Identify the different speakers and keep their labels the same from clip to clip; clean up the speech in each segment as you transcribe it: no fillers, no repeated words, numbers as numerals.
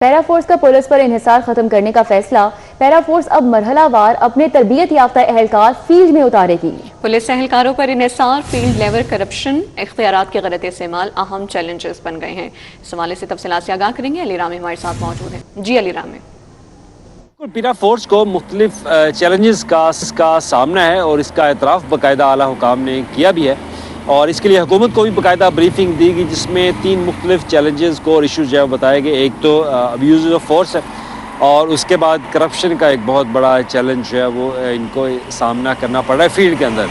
Speaker 1: پیرا force کا police پر انحصار ختم کرنے کا فیصلہ۔ پیرا فورس اب مرحلہ وار اپنے تربیت یافتہ اہلکار فیلڈ میں اتارے گی۔
Speaker 2: پولیس اہلکاروں پر انحصار، فیلڈ لیول کرپشن، اختیارات کے غلط استعمال اہم چیلنجز بن گئے ہیں۔ اس حوالے سے تفصیلات سے آگاہ کریں گے علی رامی ہمارے ساتھ موجود ہیں۔ جی علی رامی۔
Speaker 3: پیرا فورس کو مختلف چیلنجز کا سامنا ہے اور اس کا اعتراف باقاعدہ اعلیٰ حکام نے کیا بھی ہے، اور اس کے لیے حکومت کو بھی باقاعدہ بریفنگ دی گئی جس میں 3 مختلف چیلنجز کو اور ایشوز جو ہے بتائے گئے۔ ایک تو ابیوز آف فورس ہے، اور اس کے بعد کرپشن کا ایک بہت بڑا چیلنج جو ہے وہ ان کو سامنا کرنا پڑ رہا ہے فیلڈ کے اندر،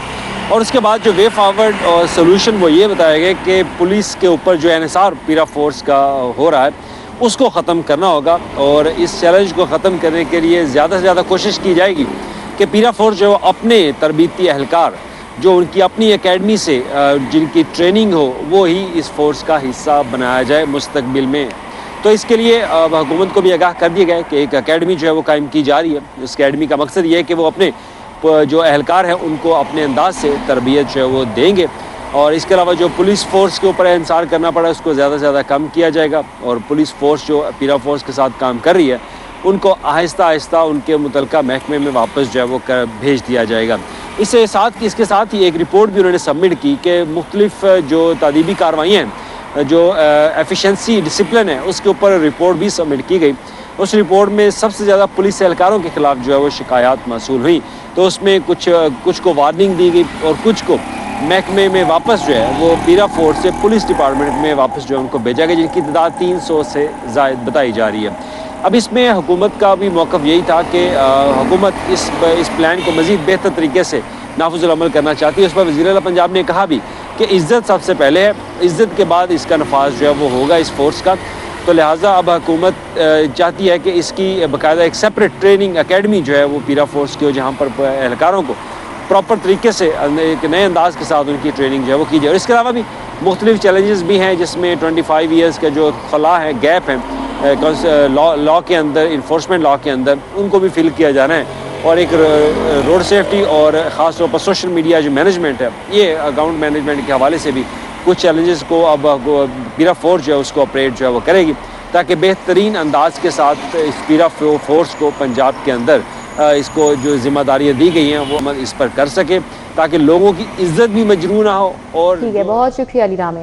Speaker 3: اور اس کے بعد جو وے فارورڈ اور سولوشن وہ یہ بتایا گیا کہ پولیس کے اوپر جو انحصار پیرا فورس کا ہو رہا ہے اس کو ختم کرنا ہوگا، اور اس چیلنج کو ختم کرنے کے لیے زیادہ سے زیادہ کوشش کی جائے گی کہ پیرا فورس جو اپنے تربیتی اہلکار جو ان کی اپنی اکیڈمی سے جن کی ٹریننگ ہو وہ ہی اس فورس کا حصہ بنایا جائے مستقبل میں۔ تو اس کے لیے حکومت کو بھی آگاہ کر دیا گیا ہے کہ ایک اکیڈمی جو ہے وہ قائم کی جا رہی ہے۔ اس اکیڈمی کا مقصد یہ ہے کہ وہ اپنے جو اہلکار ہیں ان کو اپنے انداز سے تربیت جو ہے وہ دیں گے، اور اس کے علاوہ جو پولیس فورس کے اوپر انحصار کرنا پڑا ہے اس کو زیادہ سے زیادہ کم کیا جائے گا، اور پولیس فورس جو پیرا فورس کے ساتھ کام کر رہی ہے ان کو آہستہ آہستہ ان کے متعلقہ محکمے میں واپس جو ہے وہ بھیج دیا جائے گا۔ اس کے ساتھ ہی ایک رپورٹ بھی انہوں نے سبمٹ کی کہ مختلف جو تعلیمی کارروائیاں ہیں، جو ایفیشنسی ڈسپلن ہے اس کے اوپر رپورٹ بھی سبمٹ کی گئی۔ اس رپورٹ میں سب سے زیادہ پولیس اہلکاروں کے خلاف جو ہے وہ شکایات موصول ہوئیں، تو اس میں کچھ کو وارننگ دی گئی اور کچھ کو محکمے میں واپس جو ہے وہ پیرا فورس سے پولیس ڈپارٹمنٹ میں واپس جو ہے ان کو بھیجا گیا، جن کی تعداد 300 سے زائد بتائی جا رہی ہے۔ اب اس میں حکومت کا بھی موقف یہی تھا کہ حکومت اس پلان کو مزید بہتر طریقے سے نافذ العمل کرنا چاہتی ہے۔ اس پر وزیر اعلیٰ پنجاب نے کہا بھی کہ عزت سب سے پہلے ہے، عزت کے بعد اس کا نفاذ جو ہے وہ ہوگا اس فورس کا، تو لہٰذا اب حکومت چاہتی ہے کہ اس کی باقاعدہ ایک سیپریٹ ٹریننگ اکیڈمی جو ہے وہ پیرا فورس کی ہو، جہاں پر اہلکاروں کو پراپر طریقے سے ایک نئے انداز کے ساتھ ان کی ٹریننگ جو ہے وہ کی جائے۔ اور اس کے علاوہ بھی مختلف چیلنجز بھی ہیں جس میں 25 ایئرز کا جو خلا ہے، گیپ ہے لا کے اندر، انفورسمنٹ لا کے اندر، ان کو بھی فل کیا جانا ہے، اور ایک روڈ سیفٹی اور خاص طور پر سوشل میڈیا جو مینجمنٹ ہے، یہ اکاؤنٹ مینجمنٹ کے حوالے سے بھی کچھ چیلنجز کو اب پیرا فورس جو ہے اس کو آپریٹ جو ہے وہ کرے گی، تاکہ بہترین انداز کے ساتھ اس پیرا فورس کو پنجاب کے اندر اس کو جو ذمہ داریاں دی گئی ہیں وہ اس پر کر سکے، تاکہ لوگوں کی عزت بھی مجروح نہ ہو۔ اور
Speaker 1: ٹھیک ہے، بہت شکریہ علی رامی۔